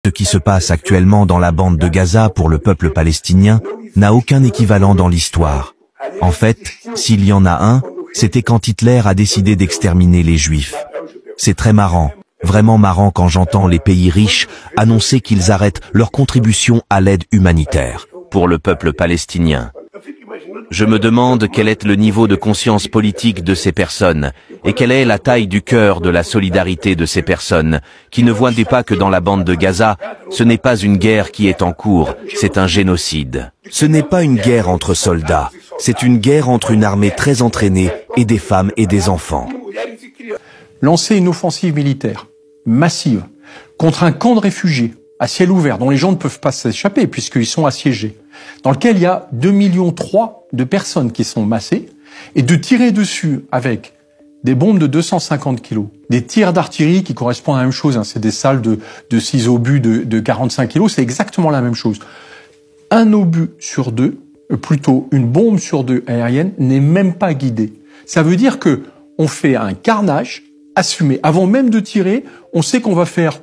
Ce qui se passe actuellement dans la bande de Gaza pour le peuple palestinien n'a aucun équivalent dans l'histoire. En fait, s'il y en a un, c'était quand Hitler a décidé d'exterminer les Juifs. C'est très marrant, vraiment marrant quand j'entends les pays riches annoncer qu'ils arrêtent leur contribution à l'aide humanitaire pour le peuple palestinien. Je me demande quel est le niveau de conscience politique de ces personnes et quelle est la taille du cœur de la solidarité de ces personnes qui ne voient pas que dans la bande de Gaza, ce n'est pas une guerre qui est en cours, c'est un génocide. Ce n'est pas une guerre entre soldats, c'est une guerre entre une armée très entraînée et des femmes et des enfants. Lancer une offensive militaire massive contre un camp de réfugiés à ciel ouvert, dont les gens ne peuvent pas s'échapper puisqu'ils sont assiégés, dans lequel il y a 2,3 millions de personnes qui sont massées, et de tirer dessus avec des bombes de 250 kilos, des tirs d'artillerie qui correspondent à la même chose, hein, c'est des salles de 6 obus de 45 kilos, c'est exactement la même chose. Un obus sur deux, plutôt une bombe sur deux aérienne, n'est même pas guidée. Ça veut dire que on fait un carnage assumé. Avant même de tirer, on sait qu'on va faire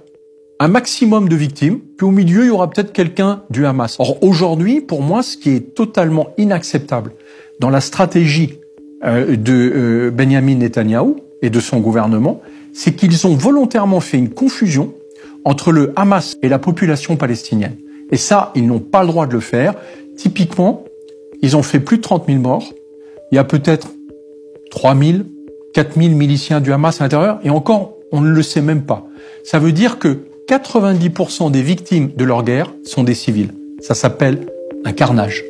un maximum de victimes, puis au milieu, il y aura peut-être quelqu'un du Hamas. Or, aujourd'hui, pour moi, ce qui est totalement inacceptable dans la stratégie de Benyamin Netanyahou et de son gouvernement, c'est qu'ils ont volontairement fait une confusion entre le Hamas et la population palestinienne. Et ça, ils n'ont pas le droit de le faire. Typiquement, ils ont fait plus de 30 000 morts. Il y a peut-être 3 000, 4 000 miliciens du Hamas à l'intérieur, et encore, on ne le sait même pas. Ça veut dire que 90% des victimes de leur guerre sont des civils. Ça s'appelle un carnage.